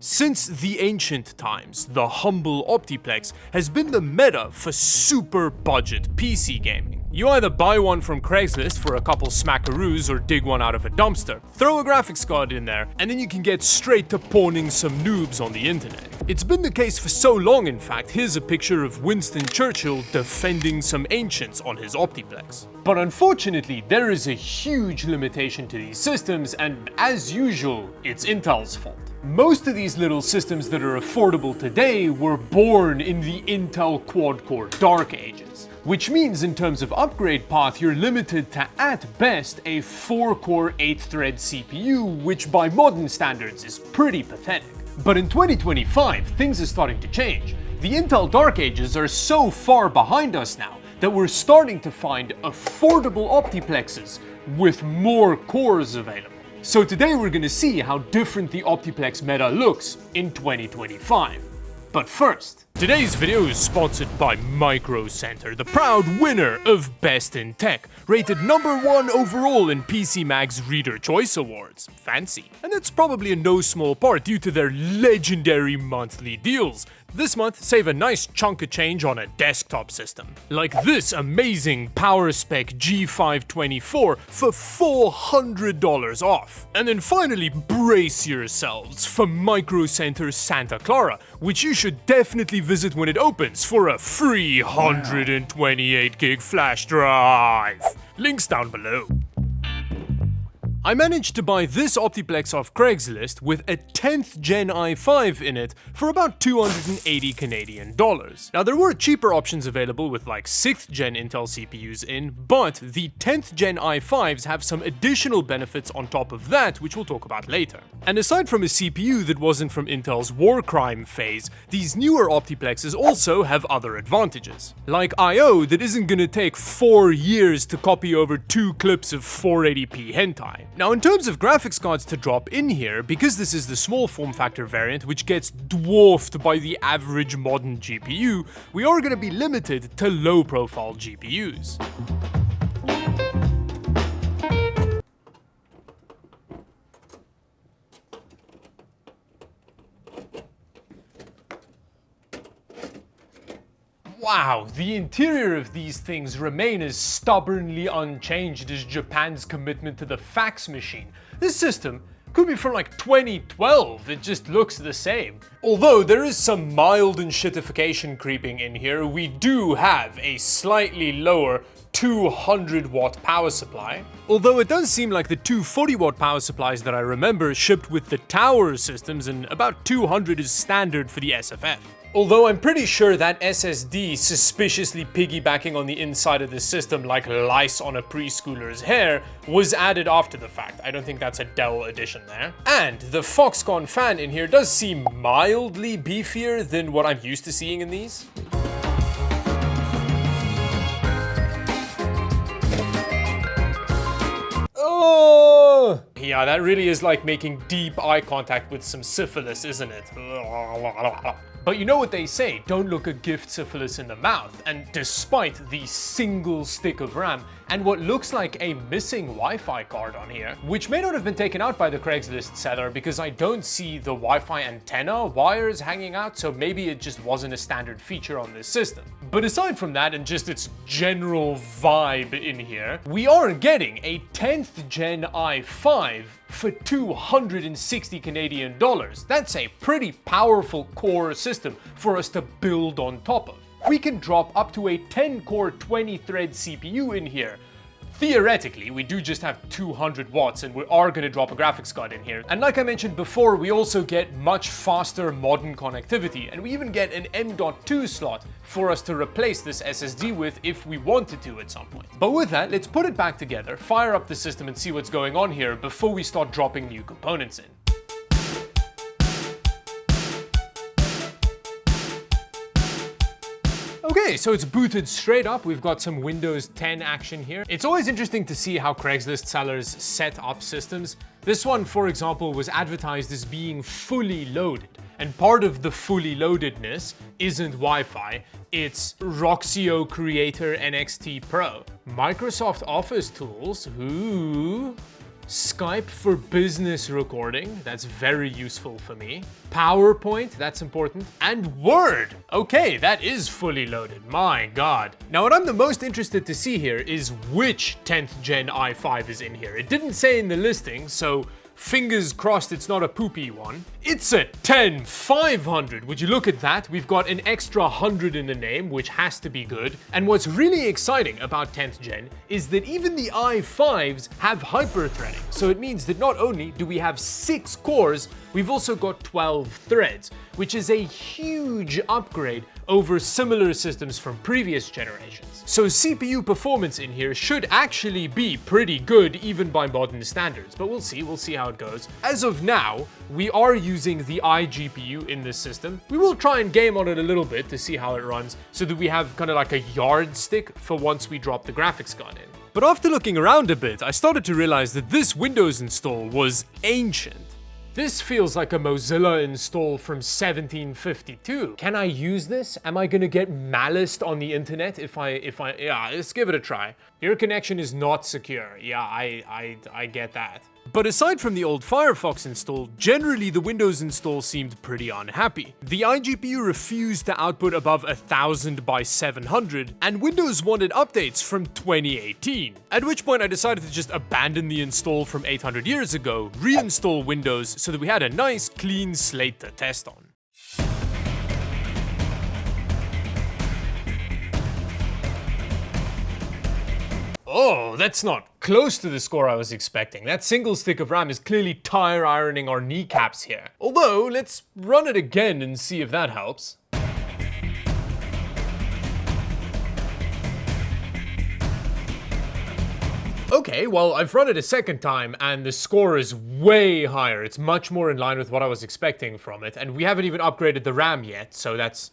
Since the ancient times, the humble Optiplex has been the meta for super budget PC gaming. You either buy one from Craigslist for a couple smackaroos or dig one out of a dumpster, throw a graphics card in there, and then you can get straight to pawning some noobs on the internet. It's been the case for so long, in fact. Here's a picture of Winston Churchill defending some ancients on his Optiplex. But unfortunately, there is a huge limitation to these systems, and as usual, it's Intel's fault. Most of these little systems that are affordable today were born in the Intel quad-core dark ages, which means in terms of upgrade path, you're limited to at best a 4-core 8-thread CPU, which by modern standards is pretty pathetic. But in 2025, things are starting to change. The Intel dark ages are so far behind us now that we're starting to find affordable Optiplexes with more cores available. So today we're going to see how different the Optiplex meta looks in 2025. But first, today's video is sponsored by Micro Center, the proud winner of Best in Tech, rated #1 overall in PC Mag's Reader Choice Awards. Fancy. And that's probably in no small part due to their legendary monthly deals. This month, save a nice chunk of change on a desktop system. Like this amazing PowerSpec G524 for $400 off. And then finally, brace yourselves for Micro Center Santa Clara, which you should definitely visit when it opens for a free 128 gig flash drive. Links down below. I managed to buy this Optiplex off Craigslist with a 10th Gen i5 in it for about 280 Canadian dollars. Now there were cheaper options available with like 6th Gen Intel CPUs in, but the 10th Gen i5s have some additional benefits on top of that, which we'll talk about later. And aside from a CPU that wasn't from Intel's war crime phase, these newer Optiplexes also have other advantages. Like I/O that isn't gonna take 4 years to copy over 2 clips of 480p hentai. Now in terms of graphics cards to drop in here, because this is the small form factor variant which gets dwarfed by the average modern GPU, we are going to be limited to low profile GPUs. Wow, the interior of these things remain as stubbornly unchanged as Japan's commitment to the fax machine. This system could be from like 2012, it just looks the same. Although there is some mild enshittification creeping in here, we do have a slightly lower 200 watt power supply. Although it does seem like the 240 watt power supplies that I remember shipped with the tower systems, and about 200 is standard for the SFF. Although I'm pretty sure that SSD suspiciously piggybacking on the inside of the system like lice on a preschooler's hair was added after the fact. I don't think that's a Dell addition there. And the Foxconn fan in here does seem mildly beefier than what I'm used to seeing in these. Oh! Yeah, that really is like making deep eye contact with some syphilis, isn't it? But you know what they say, don't look a gift syphilis in the mouth, and despite the single stick of RAM and what looks like a missing Wi-Fi card on here, which may not have been taken out by the Craigslist seller because I don't see the Wi-Fi antenna wires hanging out, so maybe it just wasn't a standard feature on this system. But aside from that and just its general vibe in here, we are getting a 10th Gen i5 for 260 Canadian dollars. That's a pretty powerful core system for us to build on top of. We can drop up to a 10-core 20-thread CPU in here. Theoretically, we do just have 200 watts and we are going to drop a graphics card in here. And like I mentioned before, we also get much faster modern connectivity, and we even get an M.2 slot for us to replace this SSD with if we wanted to at some point. But with that, let's put it back together, fire up the system and see what's going on here before we start dropping new components in. Okay, so it's booted straight up. We've got some Windows 10 action here. It's always interesting to see how Craigslist sellers set up systems. This one, for example, was advertised as being fully loaded. And part of the fully loadedness isn't Wi-Fi, it's Roxio Creator NXT Pro. Microsoft Office tools, ooh. Skype for business recording, that's very useful for me. PowerPoint, that's important. And Word! Okay, that is fully loaded, my god. Now what I'm the most interested to see here is which 10th gen i5 is in here. It didn't say in the listing, so fingers crossed it's not a poopy one. It's a 10500. Would you look at that? We've got an extra 100 in the name, which has to be good. And what's really exciting about 10th gen is that even the i5s have hyper-threading. So it means that not only do we have 6 cores, we've also got 12 threads, which is a huge upgrade over similar systems from previous generations. So CPU performance in here should actually be pretty good even by modern standards, but we'll see how it goes. As of now, we are using the iGPU in this system. We will try and game on it a little bit to see how it runs so that we have kind of like a yardstick for once we drop the graphics card in. But after looking around a bit, I started to realize that this Windows install was ancient. This feels like a Mozilla install from 1752. Can I use this? Am I gonna get maliced on the internet if I, yeah, let's give it a try. Your connection is not secure. Yeah, I get that. But aside from the old Firefox install, generally the Windows install seemed pretty unhappy. The iGPU refused to output above 1000 by 700, and Windows wanted updates from 2018. At which point I decided to just abandon the install from 800 years ago, reinstall Windows so that we had a nice clean slate to test on. Oh, that's not close to the score I was expecting. That single stick of RAM is clearly tire ironing our kneecaps here. Although, let's run it again and see if that helps. Okay, well, I've run it a second time and the score is way higher. It's much more in line with what I was expecting from it, and we haven't even upgraded the RAM yet, so that's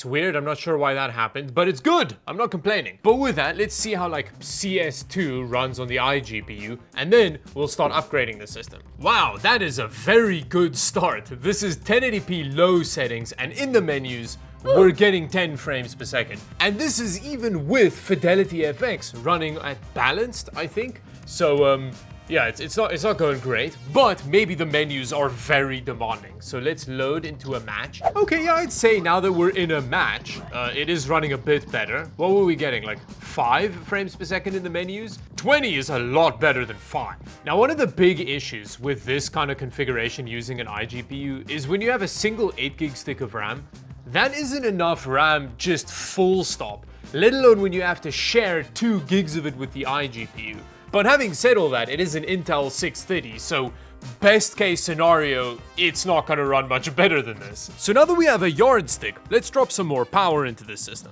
weird. I'm not sure why that happened, but it's good. I'm not complaining. But with that, let's see how like CS2 runs on the iGPU, and then we'll start upgrading the system. Wow, that is a very good start. This is 1080p low settings, and in the menus, we're getting 10 frames per second. And this is even with Fidelity FX running at balanced, I think. So, yeah, it's not going great, but maybe the menus are very demanding. So let's load into a match. Okay, yeah, I'd say now that we're in a match, it is running a bit better. What were we getting, like 5 frames per second in the menus? 20 is a lot better than 5. Now, one of the big issues with this kind of configuration using an iGPU is when you have a single 8GB stick of RAM, that isn't enough RAM just full stop, let alone when you have to share 2 gigs of it with the iGPU. But having said all that, it is an Intel 630, so best case scenario, it's not gonna run much better than this. So now that we have a yardstick, let's drop some more power into this system.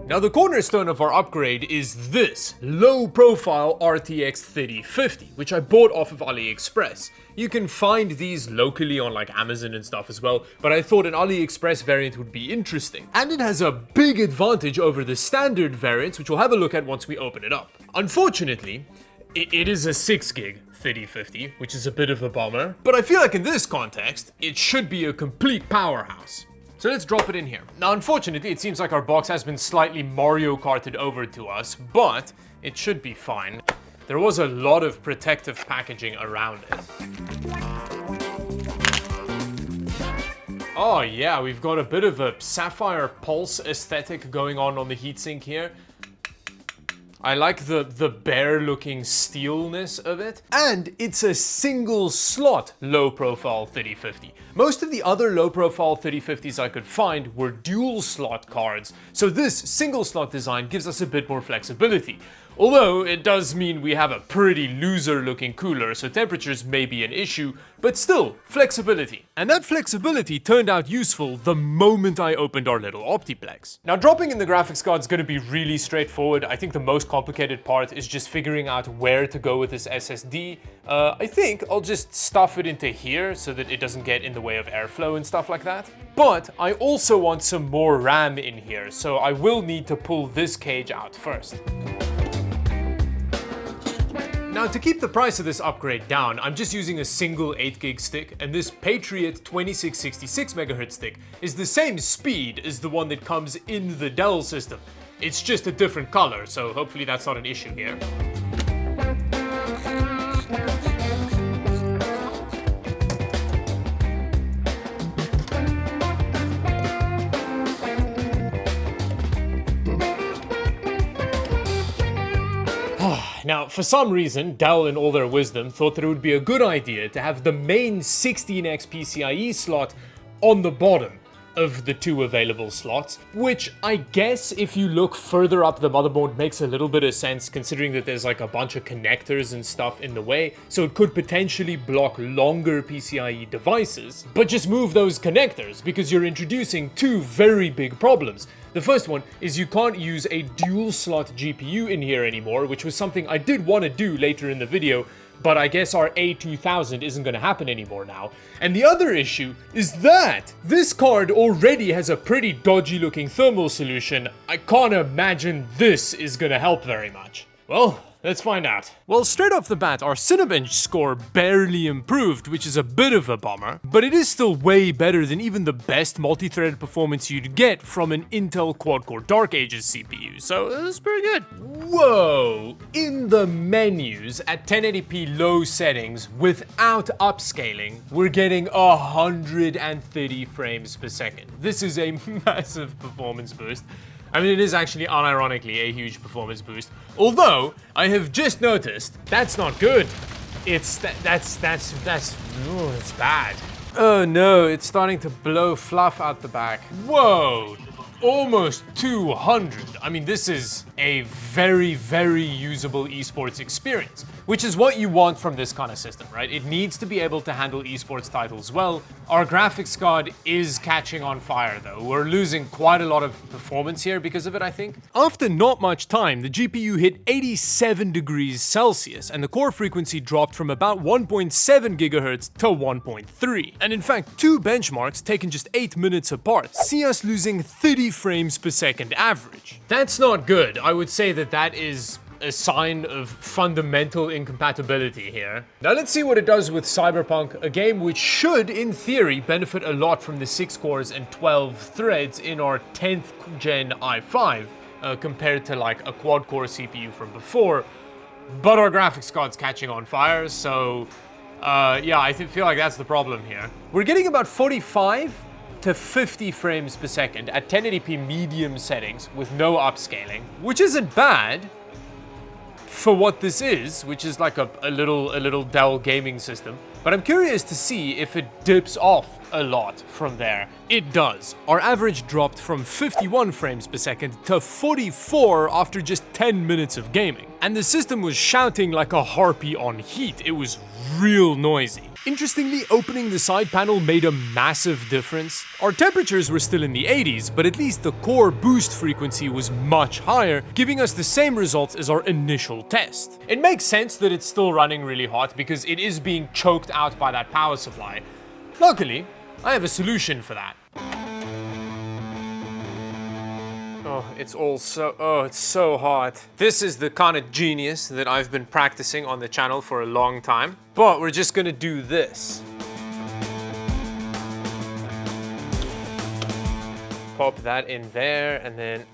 Now the cornerstone of our upgrade is this low-profile RTX 3050, which I bought off of AliExpress. You can find these locally on like Amazon and stuff as well, but I thought an AliExpress variant would be interesting. And it has a big advantage over the standard variants, which we'll have a look at once we open it up. Unfortunately, it is a 6GB 3050, which is a bit of a bummer, but I feel like in this context, it should be a complete powerhouse. So let's drop it in here. Now, unfortunately, it seems like our box has been slightly Mario Karted over to us, but it should be fine. There was a lot of protective packaging around it. Oh yeah, we've got a bit of a sapphire pulse aesthetic going on the heatsink here. I like the bare looking steelness of it. And it's a single slot low profile 3050. Most of the other low profile 3050s I could find were dual slot cards. So this single slot design gives us a bit more flexibility. Although it does mean we have a pretty loser looking cooler, so temperatures may be an issue, but still, flexibility. And that flexibility turned out useful the moment I opened our little Optiplex. Now, dropping in the graphics card is going to be really straightforward. I think the most complicated part is just figuring out where to go with this SSD. I think I'll just stuff it into here so that it doesn't get in the way of airflow and stuff like that. But I also want some more RAM in here, so I will need to pull this cage out first. Now, to keep the price of this upgrade down, I'm just using a single 8GB stick, and this Patriot 2666MHz stick is the same speed as the one that comes in the Dell system. It's just a different color, so hopefully that's not an issue here. Now, for some reason, Dell in all their wisdom thought that it would be a good idea to have the main 16x PCIe slot on the bottom of the two available slots, which I guess if you look further up the motherboard makes a little bit of sense considering that there's like a bunch of connectors and stuff in the way, so it could potentially block longer PCIe devices. But just move those connectors because you're introducing two very big problems. The first one is you can't use a dual slot GPU in here anymore, which was something I did want to do later in the video, but I guess our A2000 isn't going to happen anymore now. And the other issue is that this card already has a pretty dodgy looking thermal solution. I can't imagine this is going to help very much. Well, let's find out. Well, straight off the bat, our Cinebench score barely improved, which is a bit of a bummer, but it is still way better than even the best multi-threaded performance you'd get from an Intel quad-core Dark Ages CPU, so that's pretty good. Whoa! In the menus, at 1080p low settings, without upscaling, we're getting 130 frames per second. This is a massive performance boost. I mean, it is actually unironically a huge performance boost. Although, I have just noticed, that's not good. It's bad. Oh no, it's starting to blow fluff out the back. Whoa, almost 200. I mean, this is a very, very usable esports experience, which is what you want from this kind of system, right? It needs to be able to handle esports titles well. Our graphics card is catching on fire though. We're losing quite a lot of performance here because of it, I think. After not much time, the GPU hit 87 degrees Celsius and the core frequency dropped from about 1.7 gigahertz to 1.3. And in fact, two benchmarks taken just 8 minutes apart see us losing 30 frames per second average. That's not good. I would say that that is a sign of fundamental incompatibility here. Now let's see what it does with Cyberpunk, a game which should, in theory, benefit a lot from the 6 cores and 12 threads in our 10th gen i5, compared to like a quad-core CPU from before. But our graphics card's catching on fire, so yeah, I feel like that's the problem here. We're getting about 45 to 50 frames per second at 1080p medium settings with no upscaling, which isn't bad for what this is, which is like a little Dell gaming system. But I'm curious to see if it dips off a lot from there. It does. Our average dropped from 51 frames per second to 44 after just 10 minutes of gaming. And the system was shouting like a harpy on heat. It was real noisy. Interestingly, opening the side panel made a massive difference. Our temperatures were still in the 80s, but at least the core boost frequency was much higher, giving us the same results as our initial test. It makes sense that it's still running really hot because it is being choked out by that power supply. Luckily, I have a solution for that. Oh, it's so hot. This is the kind of genius that I've been practicing on the channel for a long time. But we're just gonna do this. Pop that in there and then,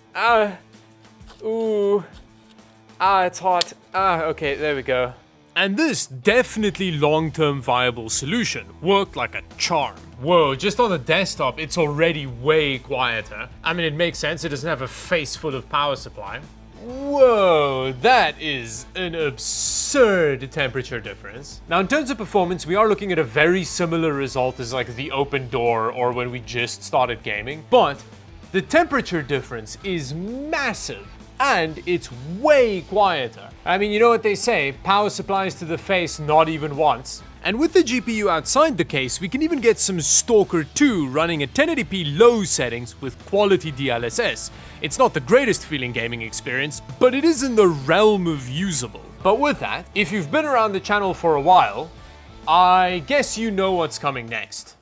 it's hot. Okay, there we go. And this definitely long-term viable solution worked like a charm. Whoa, just on the desktop, it's already way quieter. I mean, it makes sense, it doesn't have a face full of power supply. Whoa, that is an absurd temperature difference. Now, in terms of performance, we are looking at a very similar result as like the open door or when we just started gaming, but the temperature difference is massive. And it's way quieter. I mean, you know what they say, power supplies to the face not even once. And with the GPU outside the case, we can even get some Stalker 2 running at 1080p low settings with quality DLSS. It's not the greatest feeling gaming experience, but it is in the realm of usable. But with that, if you've been around the channel for a while, I guess you know what's coming next.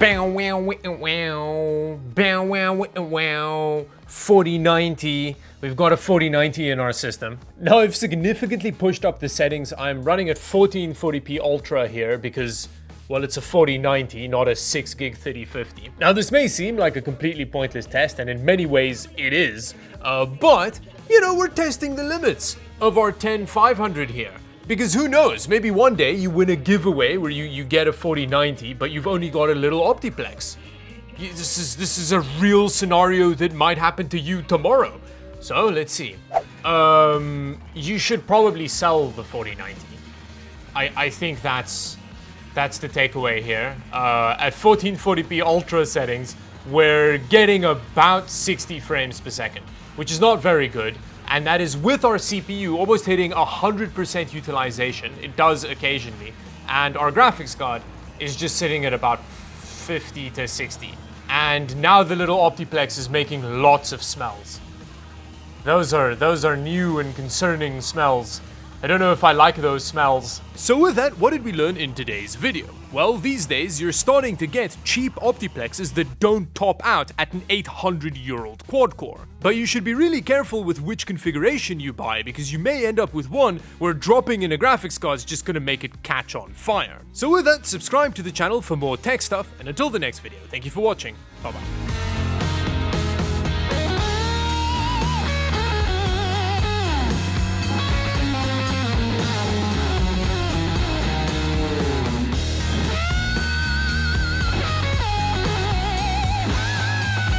Bow wow wow, bow wow wow. 4090. We've got a 4090 in our system. Now I've significantly pushed up the settings. I'm running at 1440p Ultra here because, well, it's a 4090, not a 6 gig 3050. Now this may seem like a completely pointless test, and in many ways it is, but, you know, we're testing the limits of our 10500 here. Because who knows, maybe one day you win a giveaway where you get a 4090, but you've only got a little Optiplex. This is a real scenario that might happen to you tomorrow. So let's see. You should probably sell the 4090. I think that's the takeaway here. At 1440p Ultra settings, we're getting about 60 frames per second, which is not very good. And that is with our CPU almost hitting 100% utilization. It does occasionally. And our graphics card is just sitting at about 50 to 60. And now the little Optiplex is making lots of smells. Those are new and concerning smells. I don't know if I like those smells. So with that, what did we learn in today's video? Well, these days you're starting to get cheap Optiplexes that don't top out at an 800-year-old quad-core. But you should be really careful with which configuration you buy, because you may end up with one where dropping in a graphics card is just gonna make it catch on fire. So with that, subscribe to the channel for more tech stuff, and until the next video, thank you for watching. Bye bye.